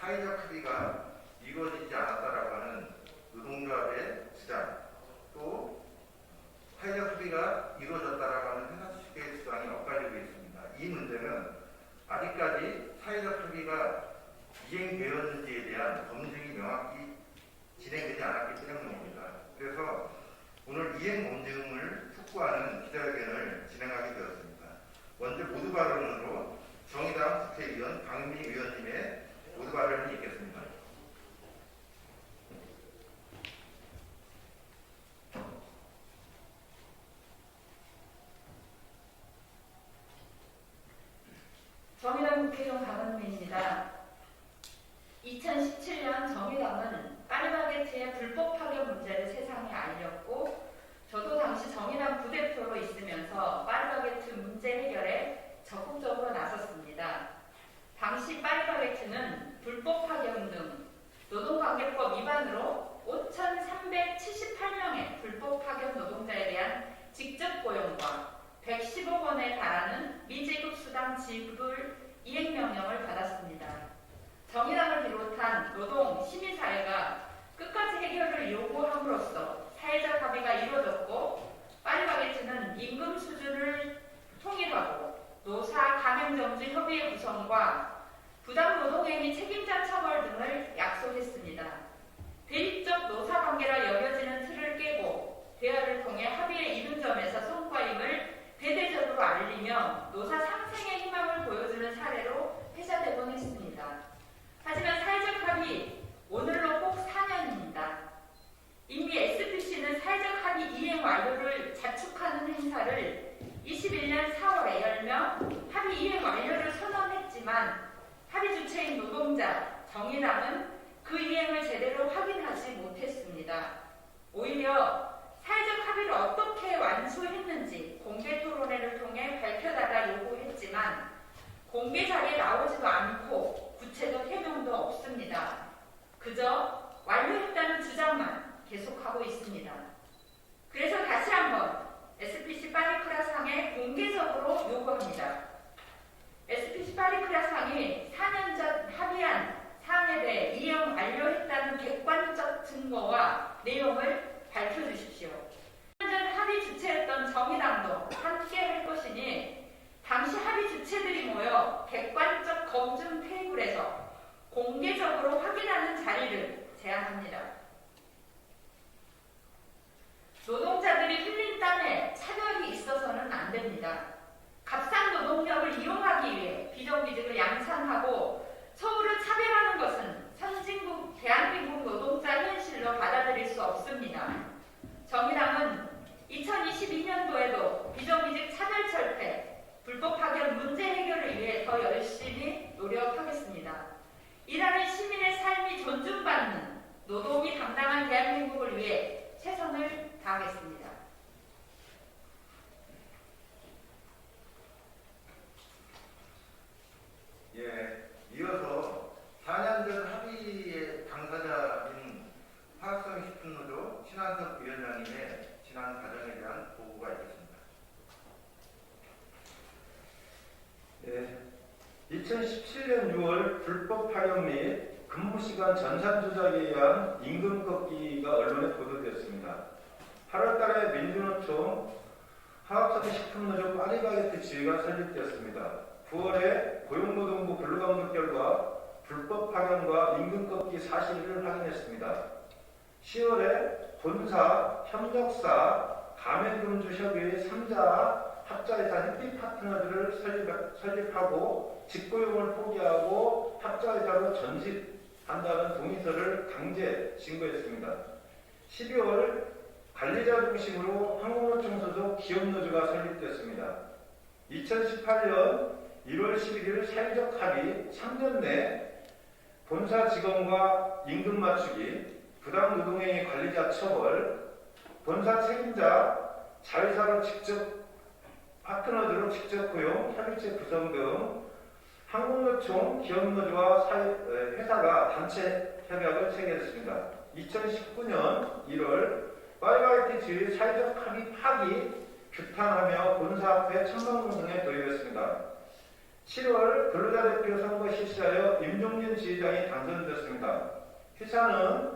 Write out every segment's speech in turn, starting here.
사회적 합의가 이루어지지 않았다라고 하는 노동조합의 주장, 또 사회적 합의가 이루어졌다라고 하는 회사 측의 주장이 엇갈리고 있습니다. 이 문제는 아직까지 사회적 합의가 이행되었는지에 대한 검증이 명확히 진행되지 않았기 때문입니다. 그래서 오늘 이행 검증을 촉구하는 기자회견을 진행하게 되었습니다. 먼저 모두 발언으로 정의당 국회의원 박미 의원님의 모두 발언을 읽겠습니다. 정의당 국회의원 박은미입니다. 2017년 정의당은 파리바게트의 불법 파견 문제를 세상에 알렸고, 저도 당시 정의당 부대표로 있으면서 파리바게트 문제 해결에 적극적으로 나섰습니다. 당시 파리바게트는 불법 파견 등 노동관계법 위반으로 5,378명의 불법 파견 노동자에 대한 직접 고용과 110억 원에 달하는 미지급 수당 지급을 이행명령을 받았습니다. 정의당을 비롯한 노동, 시민사회가 끝까지 해결을 요구함으로써 사회적 합의가 이루어졌고, 파리바게트는 임금 수준을 통일하고 노사 가맹점주 협의회 구성과 부당 노동행위 책임자 처벌 등을 약속했습니다. 대립적 노사관계라 여겨지는 틀을 깨고 대화를 통해 합의에 이른 점에서 성과임을 대대적으로 알리며 노사 상생의 희망을 보여주는 사례로 회자되곤 했습니다. 하지만 사회적 합의, 오늘로 꼭 4년입니다. 이미 SPC는 사회적 합의 이행 완료를 자축하는 행사를 21년 4월에 열며 합의 이행 완료를 선언했지만 합의 주체인 노동자, 정의당은 그 이행을 제대로 확인하지 못했습니다. 오히려 사회적 합의를 어떻게 완수했는지 공개 토론회를 통해 밝혀달라 요구했지만 공개 자리에 나오지도 않고 구체적 해명도 없습니다. 그저 완료했다는 주장만 계속하고 있습니다. 그래서 다시 한번 SPC 파리크라상에 공개적으로 요구합니다. SPC 파리크라상이 4년 전 합의한 사항에 대해 이행 완료했다는 객관적 증거와 내용을 밝혀주십시오. 4년 전 합의 주체였던 정의당도 함께 할 것이니 당시 합의 주체들이 모여 객관적 검증 테이블에서 공개적으로 확인하는 자리를 제안합니다. 노동자들이 흘린 땀에 차별이 있어서는 안 됩니다. 값싼 노동력을 이용하기 위해 비정규직을 양산하고 서울을 차별하는 것은 선진국 대한민국 노동자 현실로 받아들일 수 없습니다. 정의당은 2022년도에도 비정규직 차별철폐, 불법 파견 문제 해결을 위해 더 열심히 노력하겠습니다. 일하는 시민의 삶이 존중받는 노동이 당당한 대한민국을 위해 최선을 다하겠습니다. 이어서 4년 전 합의의 당사자인 화학성식품노조 신한섭 위원장님의 지난 과정에 대한 보고가 있겠습니다. 2017년 6월 불법 파견 및 근무시간 전산 조작에 의한 임금 꺾기가 언론에 보도되었습니다. 8월달에 민주노총 화학성식품노조 파리바게트 지회가 설립되었습니다. 9월에 고용노동부 근로감독 결과 불법 파견과 임금 꺾기 사실을 확인했습니다. 10월에 본사, 협력사, 가맹금주협의회 3자 합자회사 햇빛 파트너들을 설립하고 직고용을 포기하고 합자회사로 전직한다는 동의서를 강제 신고했습니다. 12월 관리자 중심으로 항공노총 소속 기업노조가 설립됐습니다. 2018년 1월 11일 사회적 합의 3년 내 본사 직원과 임금 맞추기, 부당 노동행위 관리자 처벌, 본사 책임자, 자회사로 직접 파트너들로 직접 고용, 협의체 구성 등 항공노총, 기업노조와 회사가 단체 협약을 체결했습니다. 2019년 1월 파리바게트 지회 사회적 합의 파기 규탄하며 본사 앞에 천막노동에 도입했습니다. 7월 근로자대표 선거 실시하여 임종진 지회장이 당선되었습니다. 회사는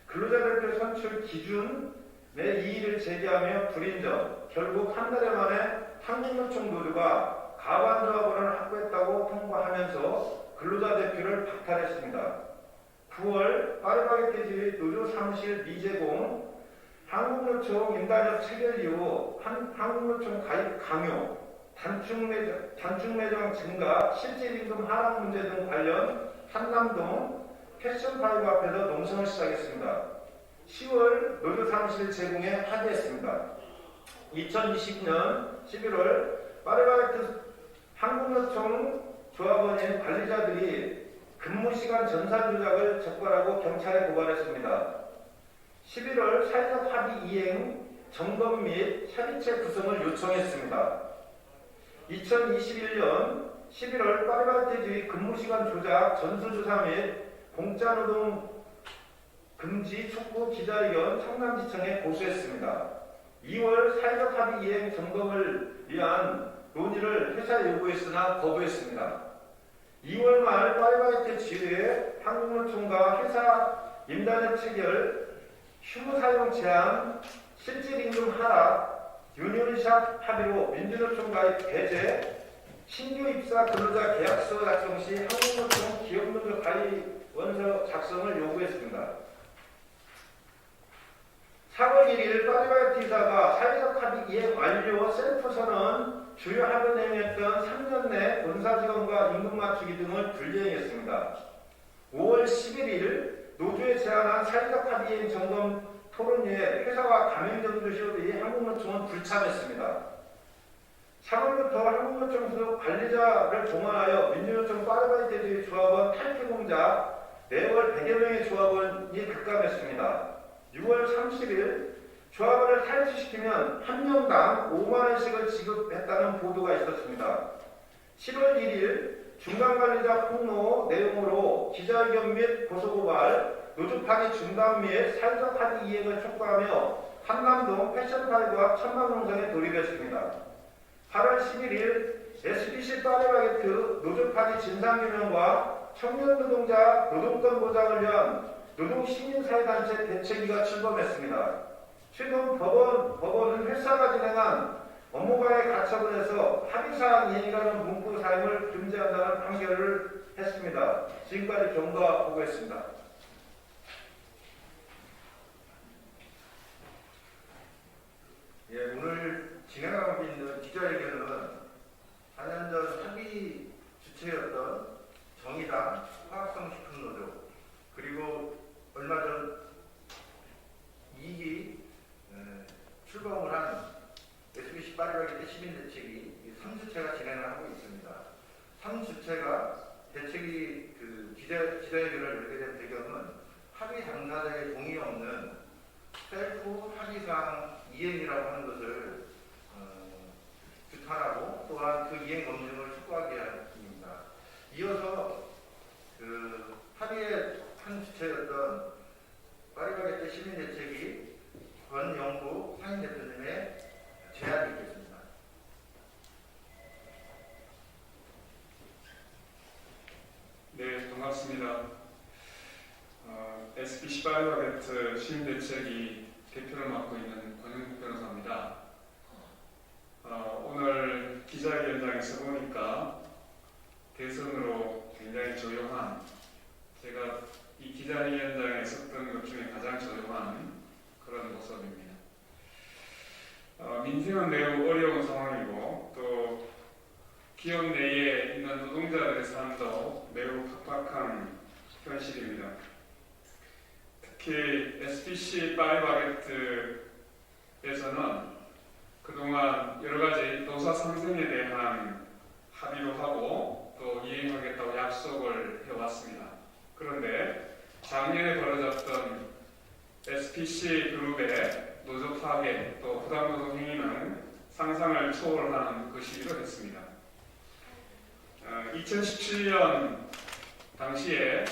근로자대표 선출 기준 내 이의를 제기하며 불인정, 결국 한 달 만에 한국노총 노조가 가반조합원을 확보했다고 통보하면서 근로자대표를 박탈했습니다. 9월 파리바게뜨 노조 사무실 미제공, 한국노총 임단협 체결 이후 한국노총 가입 강요, 단축 매장 증가, 실질임금 하락 문제 등 관련 한남동 패션파이브 앞에서 농성을 시작했습니다. 10월 노조 사무실 제공에 합의했습니다. 2020년 11월 파리바게뜨 한국노총 조합원인 관리자들이 근무시간 전산 조작을 적발하고 경찰에 고발했습니다. 11월 사회적 합의 이행, 점검 및 협의체 구성을 요청했습니다. 2021년 11월 파리바게뜨의 근무시간 조작 전수조사 및 공짜노동 금지 촉구 기자회견 청남지청에 고소했습니다. 2월 사회적 합의 이행 점검을 위한 논의를 회사에 요구했으나 거부했습니다. 2월 말 파리바게뜨 지회에 한국노총과 회사 임단협 체결, 휴무 사용 제한, 실질임금 하락, 유니온샵 합의로 민주노총 가입 배제, 신규 입사 근로자 계약서 작성 시 한국노총 기업노조 가입 원서 작성을 요구했습니다. 4월 1일 파리바게뜨 이사가 사회적 합의 이행 완료 셀프 선언 주요 합의 내용이었던 3년 내 본사직원과 임금 맞추기 등을 불이행했습니다. 5월 11일 노조에 제안한 사회적 합의 이행 점검 토론회에 회사와 가맹점주협의 한국노총은 불참했습니다. 3월부터 한국노총 소속 관리자를 동원하여 민주노총 파리바게뜨 조합원 탈퇴 공작 4월 100여 명의 조합원이 급감했습니다. 6월 30일 조합원을 탈취시키면 한 명당 5만원씩을 지급했다는 보도가 있었습니다. 7월 1일 중간관리자 폭로 내용으로 기자회견 및 고소고발, 노조 파기 중단 및 사회적 합의 이행을 촉구하며 한남동 패션파이브와 천막농성에 돌입했습니다. 8월 11일 SBC 파리바게뜨 노조 파기 진상규명과 청년 노동자 노동권 보장을 위한 노동시민사회단체 대책위가 출범했습니다. 최근 법원은 회사가 진행한 업무방해 가처분에서 합의사항 이행이라는 문구 사용을 금지한다는 판결을 했습니다. 지금까지 경과 보고했습니다. 예, 오늘 진행하고 있는 기자회견은 4년 전 합의 주체였던 정의당 화학성식품노조, 그리고 얼마 전 2기 출범을 한 SBC 파리바게뜨 시민대책이 3주체가 진행을 하고 있습니다. 3주체가 대책이 기자회견을 열게 된 배경은 합의 당사자의 동의 없는 셀프 합의사항 이행이라고 하는 것을 규탄하고 또한 그 이행 검증을 촉구하기 위함입니다. 이어서 합의의 한 주체였던 파리바게뜨 시민대책위 권영구 상임대표님의 제안이 있겠습니다. 네, 반갑습니다. SBC 파리바게뜨 시민대책위 대표를 맡고 있는 권영구 변호사입니다. 오늘 기자회견장에서 보니까 대선으로 굉장히 조용한, 제가 이 기자회견장에 있었던 것 중에 가장 조용한 그런 모습입니다. 민생은 매우 어려운 상황이고 또 기업 내에 있는 노동자들의 삶도 매우 팍팍한 현실입니다. 특히 SBC 파리바게뜨에서는 그동안 여러 가지 노사 상생에 대한 합의도 하고 또 이행하겠다고 약속을 해왔습니다. 그런데 작년에 벌어졌던 SPC 그룹의 노조 파괴 또 부당노동 행위는 상상을 초월하는 것이 이러했습니다. 2017년 당시에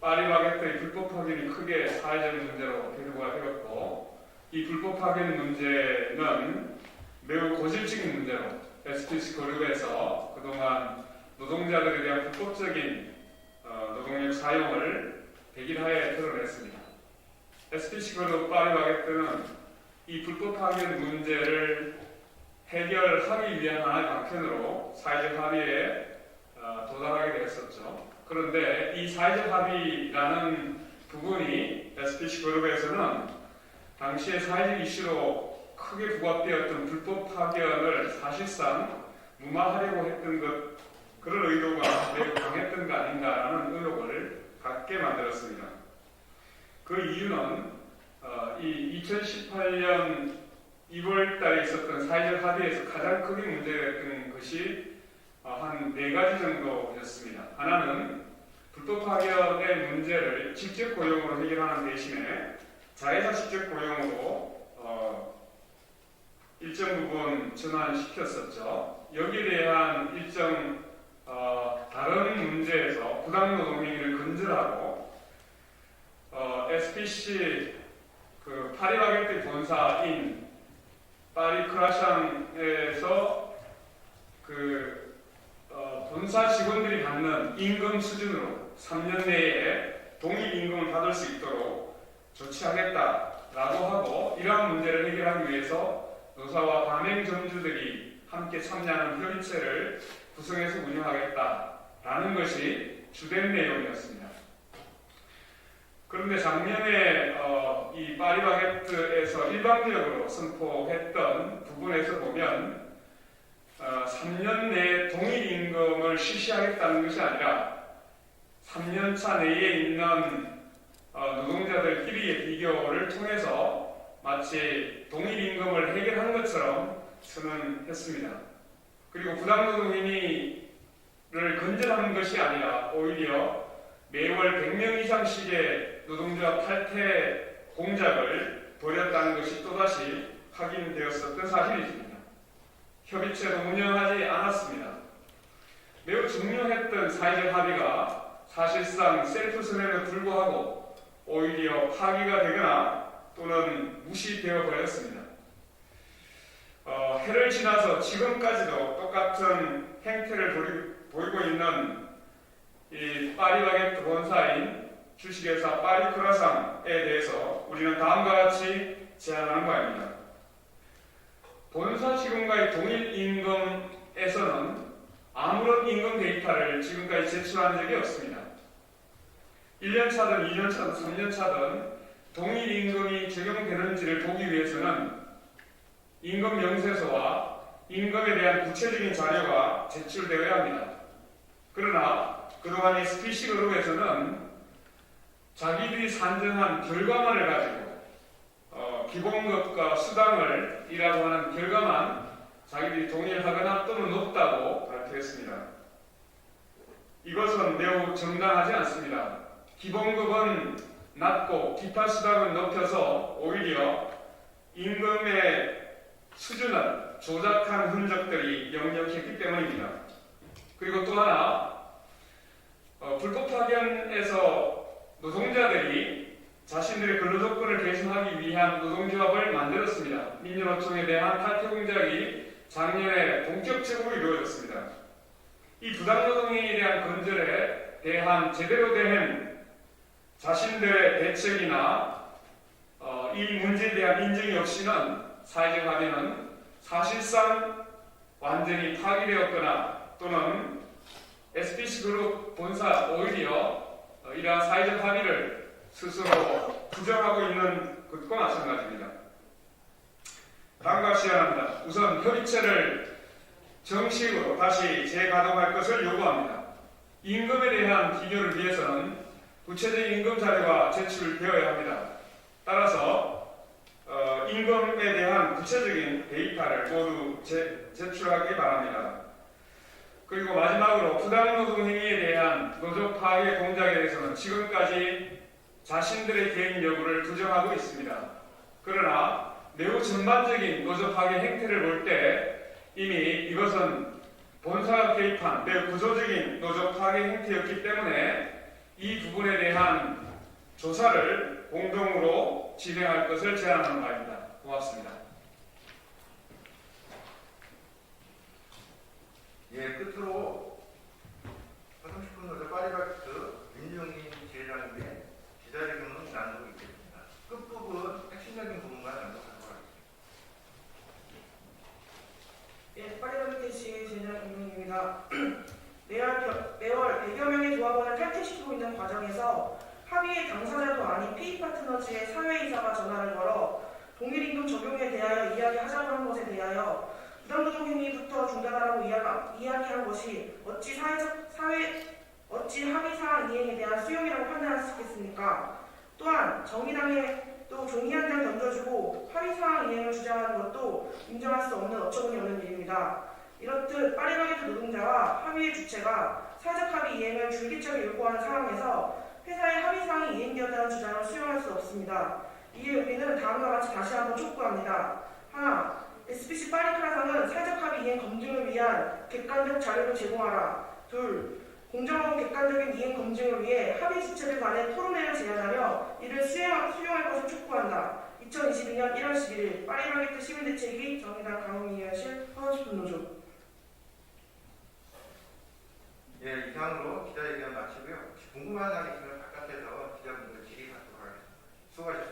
파리바게뜨의 불법 파견이 크게 사회적 문제로 대두가 되었고, 이 불법 파견 문제는 매우 고질적인 문제로 SPC 그룹에서 그동안 노동자들에 대한 불법적인 노동력 사용을 백일하에 드러냈습니다. SPC 그룹 파리바게뜨는 이 불법 파견 문제를 해결하기 위한 하나의 방편으로 사회적 합의에 도달하게 되었었죠. 그런데 이 사회적 합의라는 부분이 SPC 그룹에서는 당시의 사회적 이슈로 크게 부각되었던 불법 파견을 사실상 무마하려고 했던 그런 의도가 매우 강했던 거 아닌가라는 의혹을 갖게 만들었습니다. 그 이유는 이 2018년 2월 달에 있었던 사회적 합의에서 가장 크게 문제됐던 것이 한 4가지 정도였습니다. 하나는 불법 파견의 문제를 직접 고용으로 해결하는 대신에 자회사 직접 고용으로 일정 부분 전환시켰었죠. 여기에 대한 일정 다른 문제에서 부당노동 행위를 근절하고 SPC 그 파리바게뜨 본사인 파리 크라샹에서 그 본사 직원들이 받는 임금 수준으로 3년 내에 동일 임금을 받을 수 있도록 조치하겠다라고 하고, 이러한 문제를 해결하기 위해서 노사와 가맹점주들이 함께 참여하는 협의체를 구성해서 운영하겠다라는 것이 주된 내용이었습니다. 그런데 작년에 이 파리바게뜨에서 일방적으로 선포했던 부분에서 보면 3년 내에 동일 임금을 실시하겠다는 것이 아니라 3년차 내에 있는 노동자들끼리의 비교를 통해서 마치 동일 임금을 해결한 것처럼 선언했습니다. 그리고 부당노동 행위를 근절하는 것이 아니라 오히려 매월 100명 이상씩의 노동자 탈퇴 공작을 벌였다는 것이 또다시 확인되었었던 사실이십니다. 협의체도 운영하지 않았습니다. 매우 중요했던 사회적 합의가 사실상 셀프 선언에도 불구하고 오히려 파기가 되거나 또는 무시되어 버렸습니다. 해를 지나서 지금까지도 똑같은 행태를 보이고 있는 이 파리바게뜨 본사인 주식회사 파리크라상에 대해서 우리는 다음과 같이 제안하는 바입니다. 본사 직원과의 동일 임금에서는 아무런 임금 데이터를 지금까지 제출한 적이 없습니다. 1년차든 2년차든 3년차든 동일 임금이 적용되는지를 보기 위해서는 임금 명세서와 임금에 대한 구체적인 자료가 제출되어야 합니다. 그러나 그동안 SPC 그룹에서는 자기들이 산정한 결과만을 가지고 기본급과 수당을 이라고 하는 결과만 자기들이 동일하거나 또는 높다고 발표했습니다. 이것은 매우 정당하지 않습니다. 기본급은 낮고 기타 수당은 높여서 오히려 임금의 수준을 조작한 흔적들이 역력했기 때문입니다. 그리고 또 하나, 불법 파견에서 노동자들이 자신들의 근로조건을 개선하기 위한 노동조합을 만들었습니다. 민주노총에 대한 탈퇴 공작이 작년에 본격적으로 이루어졌습니다. 이 부당노동행위에 대한 근절에 대한 제대로 된 자신들의 대책이나 이 문제에 대한 인정이 없이는 사회적 합의는 사실상 완전히 파기되었거나 또는 SPC 그룹 본사 오히려 이러한 사회적 합의를 스스로 부정하고 있는 것과 마찬가지입니다. 다음과 같이 제안합니다. 우선 협의체를 정식으로 다시 재가동할 것을 요구합니다. 임금에 대한 비교를 위해서는 구체적인 임금 자료가 제출되어야 합니다. 따라서 임금에 대한 구체적인 데이터를 모두 제출하기 바랍니다. 그리고 마지막으로 부당노동 행위에 대한 노조 파괴 공작에 대해서는 지금까지 자신들의 개인 여부를 부정하고 있습니다. 그러나 매우 전반적인 노조 파괴 행태를 볼 때 이미 이것은 본사가 개입한 매우 구조적인 노조 파괴 행태였기 때문에 이 부분에 대한 조사를 공동으로 진행할 것을 제안하는 바입니다. 고맙습니다. 예, 끝으로 호스노조 파리바게트 민중인 지회장님의 기자회견은 나누고 있겠습니다. 끝부분 핵심적인 부분만 연속하도록 하겠습니다. 예, 파리바게트 시의 제작 김민입니다. 매월 100여 명의 조합원을 탈퇴시키고 있는 과정에서 합의의 당사자도 아닌 페이파트너즈의 사회이사가 전화를 걸어 동일임금 적용에 대하여 이야기하자고 한 것에 대하여 부당노동 행위부터 중단하라고 이야기한 것이 어찌 합의사항 이행에 대한 수용이라고 판단할 수 있겠습니까? 또한 정의당에 또 종이 한 장 던져주고 합의사항 이행을 주장하는 것도 인정할 수 없는 어처구니 없는 일입니다. 이렇듯 파리바게트 노동자와 합의의 주체가 사회적 합의 이행을 줄기차게 요구하는 상황에서 회사의 합의사항이 이행되었다는 주장을 수용할 수 없습니다. 이에 우리는 다음과 같이 다시 한번 촉구합니다. 하나, SPC 파리크라상은 사회적 합의 이행 검증을 위한 객관적 자료를 제공하라. 둘, 공정하고 객관적인 이행 검증을 위해 합의 주체들 간의 토론회를 제안하며 이를 수용할 것을 촉구한다. 2022년 1월 11일 파리바게트 시민대책위 정의당 강흥위원실 하원시분노조. 예, 이상으로 기자회견 마치고요. 혹시 궁금한 사항이 있으면 바깥에서 기자분들 질의하도록 하겠습니다. 수고하셨습니다.